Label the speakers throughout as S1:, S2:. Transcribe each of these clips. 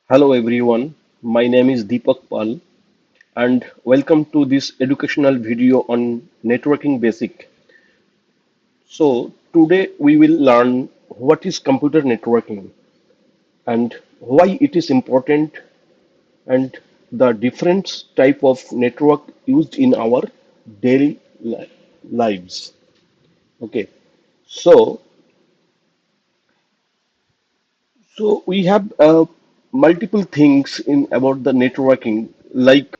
S1: Hello everyone, my name is Deepak Pal and welcome to this educational video on networking basic. So today we will learn what is computer networking and why it is important and the different type of network used in our daily lives. Okay, so so we have multiple things in about the networking like.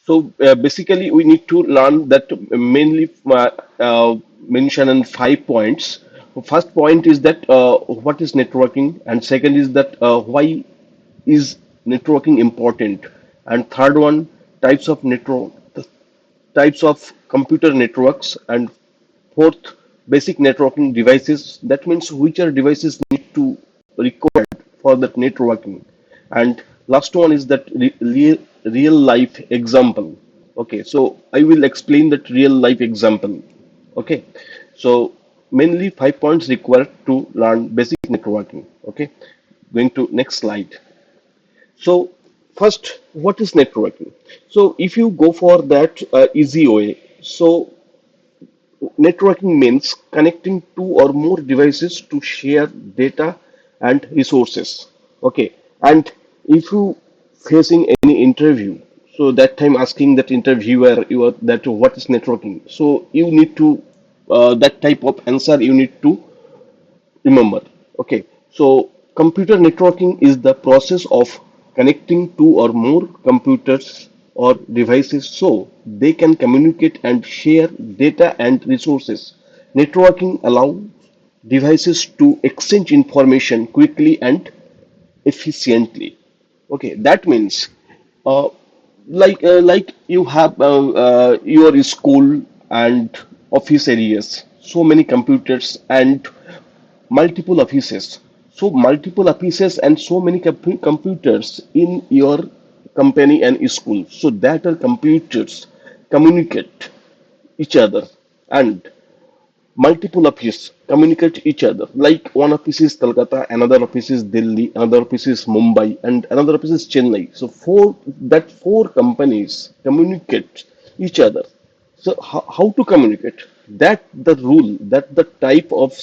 S1: So basically, we need to learn that mainly mention in 5 points. First point is that what is networking, and second is that why is networking important, and third one types of network, types of computer networks, and fourth basic networking devices. That means which are devices need to required for that networking, and last one is that real life example. Okay, so I will explain that real life example. Okay, so mainly 5 points required to learn basic networking. Okay, going to next slide. So first, what is networking? So if you go for that easy way, so networking means connecting two or more devices to share data and resources. Okay, and if you facing any interview, so that time asking that interviewer you are that what is networking, so you need to that type of answer you need to remember. Okay, so computer networking is the process of connecting two or more computers or devices so they can communicate and share data and resources. Networking allows devices to exchange information quickly and efficiently. Okay, that means uh, like you have your school and office areas, so many computers and multiple offices. So multiple offices and so many computers in your company and school. So that are computers communicate each other and multiple offices communicate each other. Like one office is Kolkata, another office is Delhi, another office is Mumbai, and another office is Chennai. So four companies communicate each other. So how to communicate? That the rule, that the type of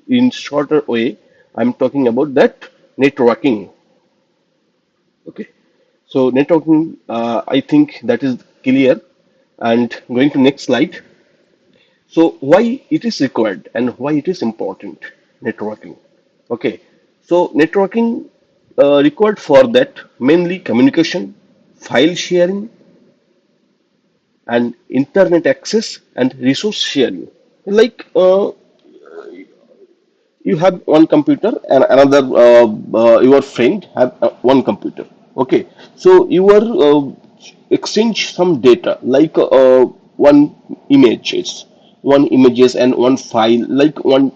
S1: in shorter way, I'm talking about that networking. Okay. So networking, I think that is clear. And going to next slide. So why it is required and why it is important, networking. Okay, so networking required for that mainly communication, file sharing, and internet access and resource sharing. Like you have one computer and another your friend have one computer. Okay, so you are exchange some data like one images one images and one file like one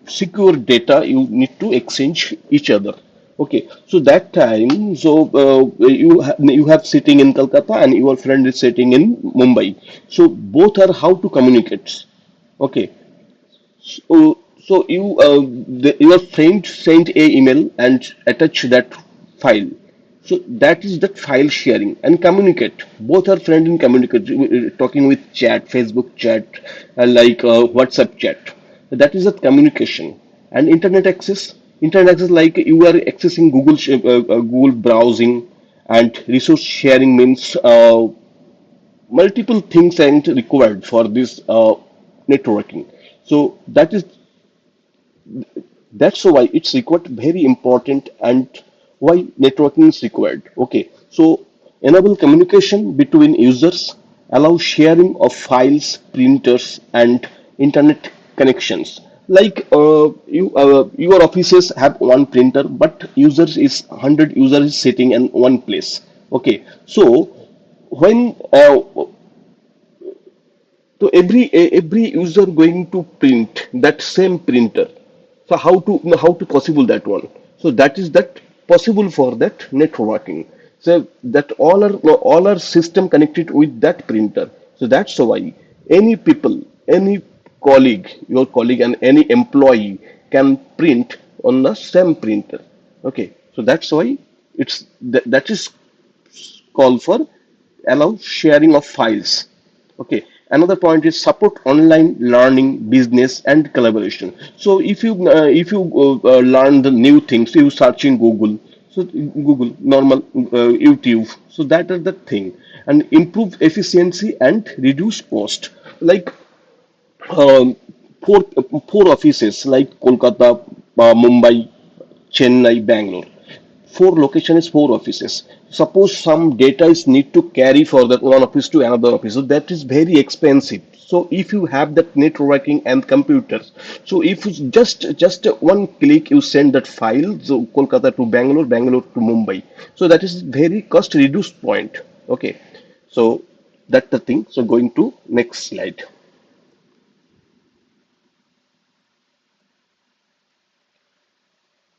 S1: secure data you need to exchange each other. Okay, so that time so you have sitting in Calcutta and your friend is sitting in Mumbai, so both are how to communicate. Okay, so your friend sent a email and attach that file. So that is that file sharing and communicate. Both are friend in communicate, talking with chat, Facebook chat, like WhatsApp chat. That is the communication and internet access. Internet access like you are accessing Google browsing and resource sharing means multiple things and required for this networking. So that's why it's required very important and why networking is required. Okay, so enable communication between users, allow sharing of files, printers, and internet connections. Like your offices have one printer, but users is 100 users sitting in one place. Okay, so when so every user going to print that same printer. So how to possible that one? So that is that possible for that networking. So that all are system connected with that printer. So that's why any people, any colleague, your colleague and any employee can print on the same printer. Okay. So that's why that is called for allow sharing of files. Okay. Another point is support online learning, business, and collaboration. So if you learn the new things, you search in Google. So Google, normal YouTube. So that is the thing, and improve efficiency and reduce cost. Like um, four four offices like Kolkata, Mumbai, Chennai, Bangalore. Four location is four offices. Suppose some data is need to carry for that one office to another office, so that is very expensive. So if you have that networking and computers, so if you just one click you send that file, so Kolkata to Bangalore, Bangalore to Mumbai. So that is very cost reduced point. Okay, so that's the thing. So going to next slide.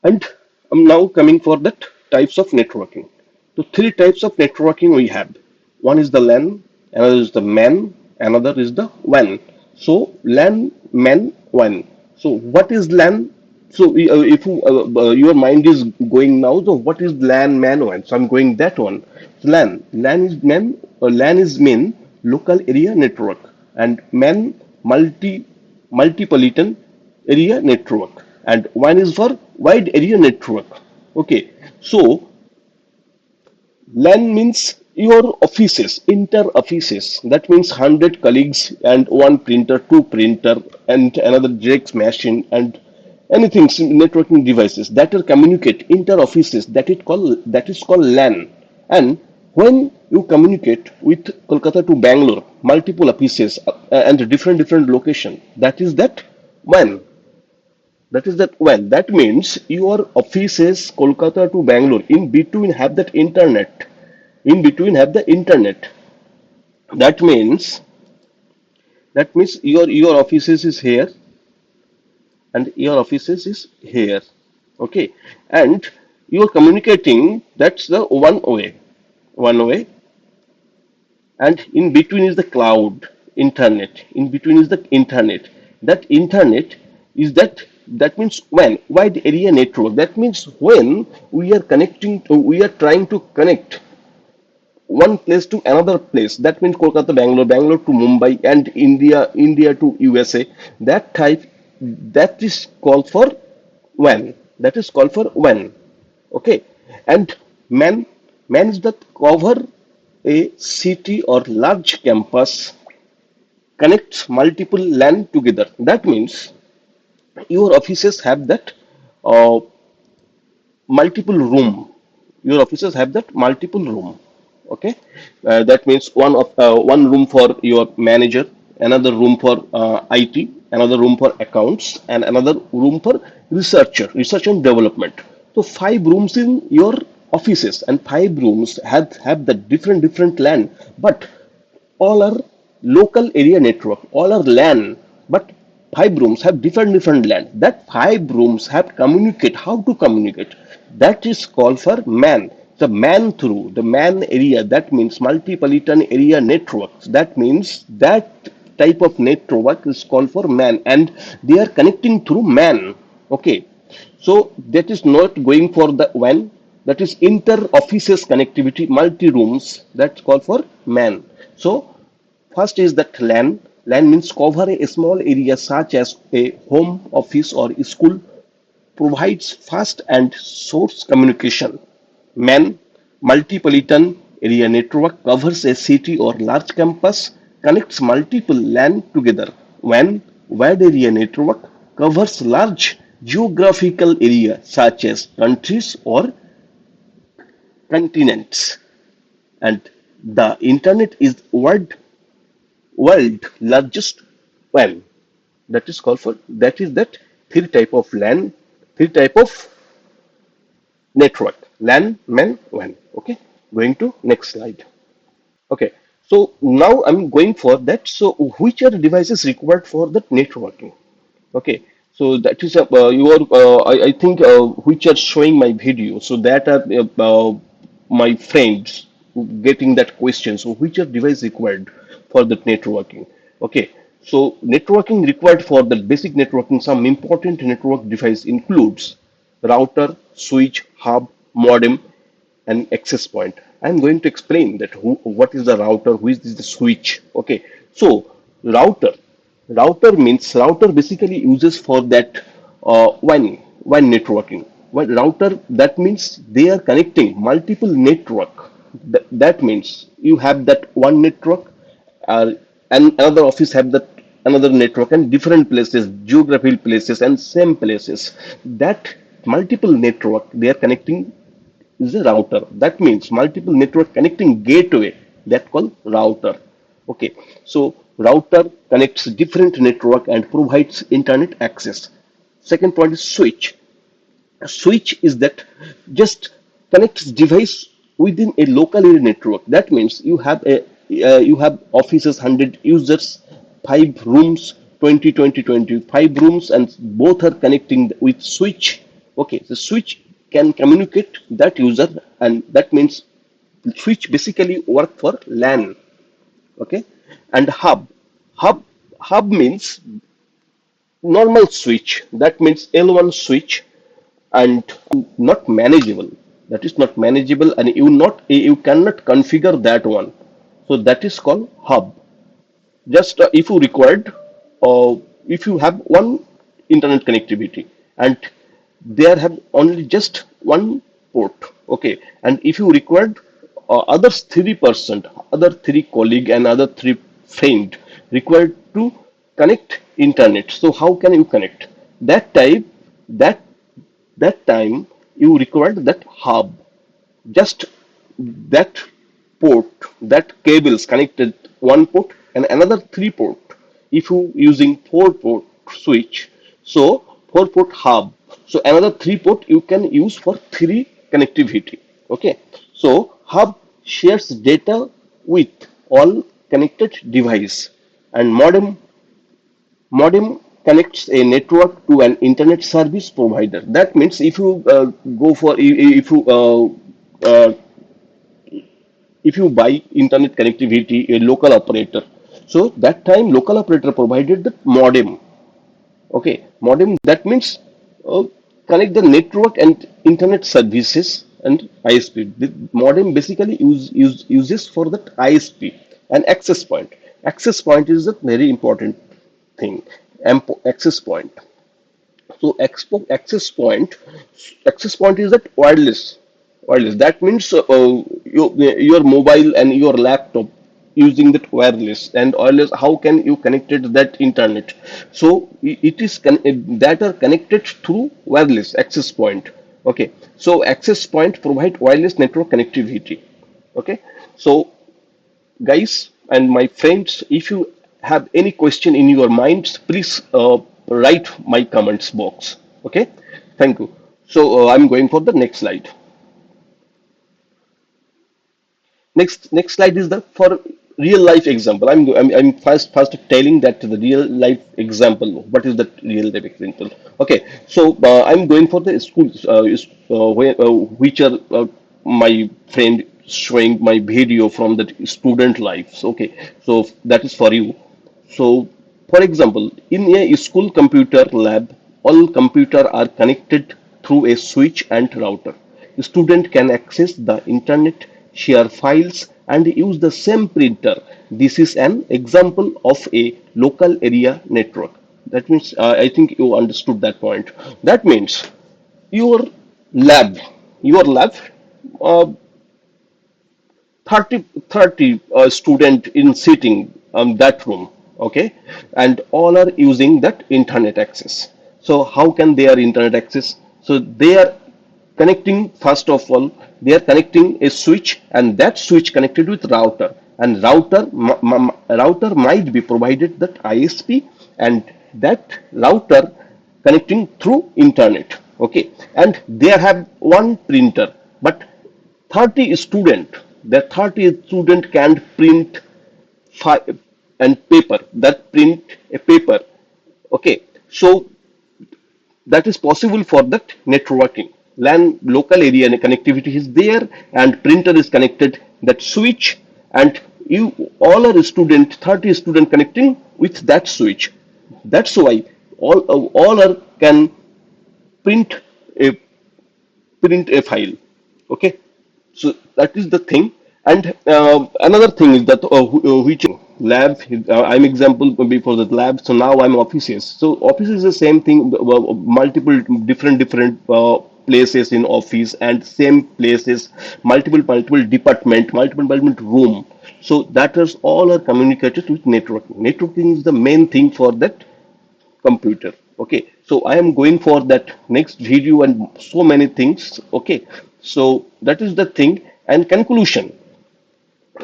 S1: And I'm now coming for that types of networking. So three types of networking we have. One is the LAN, another is the MAN, another is the WAN. So LAN, MAN, WAN. So what is LAN? So if your mind is going now, so what is LAN, MAN, WAN? So I'm going that one. So LAN is main local area network, and MAN multi-politan area network, and one is for wide area network. Okay, so LAN means your offices, inter offices. That means 100 colleagues and one printer, two printer, and another Xerox machine and anything networking devices that are communicate inter offices. That is called LAN. And when you communicate with Kolkata to Bangalore, multiple offices and different location, that WAN. That means your offices Kolkata to Bangalore in between have that internet. In between have the internet. That means your offices is here and your offices is here. Okay, and you are communicating. That's the one way, and in between is the cloud internet. In between is the internet. That internet is that means when wide area network. That means when we are trying to connect one place to another place. That means Kolkata, Bangalore to Mumbai, and India to USA. That type, that is called for WAN. That is called for WAN. Okay, and man, man is that cover a city or large campus, connects multiple LAN together. That means your offices have that uh, multiple room. Your offices have that multiple room. Okay, that means one room for your manager, another room for IT, another room for accounts, and another room for research and development. So five rooms in your offices, and five rooms have the different LAN, but all are local area network, all are LAN, but five rooms have different LAN. That five rooms have communicate. How to communicate? That is called for MAN. The MAN through the MAN area. That means multi-politan area networks. That means that type of network is called for MAN, and they are connecting through MAN. Okay, so that is not going for the WAN. That is inter offices connectivity, multi rooms. That's called for MAN. So first is that LAN. LAN means cover a small area such as a home, office, or school, provides fast and source communication. MAN, multi-politan area network, covers a city or large campus, connects multiple LAN together. WAN, wide area network, covers large geographical area such as countries or continents. And the internet is world largest WAN. That is called for that is that three type of LAN, three type of network. LAN, MAN, WAN. Okay, going to next slide. Okay, so now I'm going for that. So which are the devices required for the networking? Okay, so that is I think which are showing my video. So that are my friends getting that question. So which are device required for the networking? Okay, so networking required for the basic networking. Some important network device includes router, switch, hub, modem, and access point. I'm going to explain that what is the router, who is the switch. Okay, so router, router basically uses for that WAN networking. What router, that means they are connecting multiple network. That means you have that one network, uh, and another office have that another network, and different places, geographical places, and same places. That multiple network they are connecting is a router. That means multiple network connecting gateway, that called router. Okay, so router connects different network and provides internet access. Second point is switch. A switch is that just connects device within a local area network. That means you have offices 100 users, 5 rooms, 5 rooms, and both are connecting with switch. Okay, the switch can communicate that user, and that means switch basically work for LAN. Okay, and hub hub means normal switch. That means L1 switch, and not manageable. That is not manageable, and you cannot configure that one. So that is called hub. Just if you required, uh, if you have one internet connectivity, and there have only just one port. Okay, and if you required others 3%, other three colleague and other three friend required to connect internet. So how can you connect that type? That that time you required that hub, just that port, that cables connected one port and another three port. If you using four port switch, so four port hub, so another three port you can use for three connectivity. Okay, so hub shares data with all connected device, and modem connects a network to an internet service provider. That means if you go for if you buy internet connectivity a local operator, so that time local operator provided the modem. Okay, modem, that means uh, connect the network and internet services and ISP. The modem basically uses for that ISP. And access point. Access point is a very important thing. Access point. So access point is that wireless. Wireless. That means your mobile and your laptop using that wireless, and wireless. How can you connect it to that internet? So it is that are connected through wireless access point. Okay. So access point provide wireless network connectivity. Okay. So guys and my friends, if you have any question in your minds, please write my comments box. Okay, thank you. So I'm going for the next slide. Next slide is the for real life example. I'm first telling that the real life example. What is the real life example? Okay, so I'm going for the school which are my friend showing my video from the student lives. Okay, so that is for you. So, for example, in a school computer lab, all computers are connected through a switch and router. The student can access the internet, share files, and use the same printer. This is an example of a local area network. That means, I think you understood that point. That means your lab, your lab, uh, 30 student in sitting that room. Okay, and all are using that internet access. So how can they are internet access? So they are connecting, first of all they are connecting a switch, and that switch connected with router, and router might be provided that ISP, and that router connecting through internet. Okay, and they have one printer, but 30 student, that 30 student can print fi- and paper, that print a paper. Okay, so that is possible for that networking. LAN, local area and connectivity is there, and printer is connected that switch, and you all are student, 30 student connecting with that switch. That's why all are can print a print a file. Okay, so that is the thing. And another thing is that which lab, I'm example before that lab, so now I'm offices. So office is the same thing, multiple different places in office, and same places, multiple department, multiple room. So that is all are communicated with networking. Networking is the main thing for that computer. Okay, so I am going for that next video and so many things. Okay, so that is the thing. And conclusion,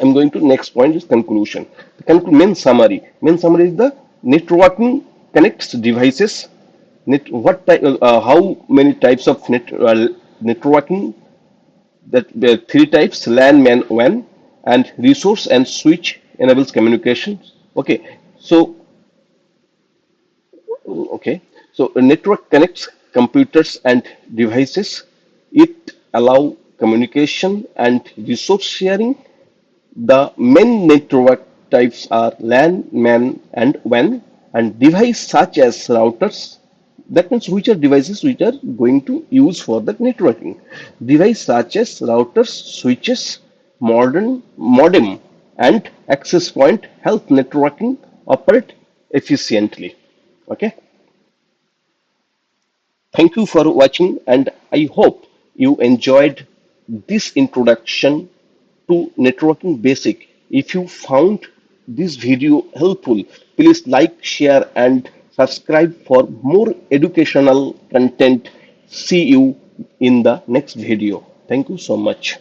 S1: I'm going to next point is conclusion. The main summary is the networking connects devices. How many types of networking? That three types: LAN, MAN, WAN. And resource and switch enables communication. Okay, so okay, so a network connects computers and devices. It allow communication and resource sharing. The main network types are LAN, MAN, and WAN. And device such as routers. That means which are devices which are going to use for the networking. Device such as routers, switches, modem, and access point help networking operate efficiently. Okay. Thank you for watching, and I hope you enjoyed this introduction to networking basic. If you found this video helpful, please like, share, and subscribe for more educational content. See you in the next video. Thank you so much.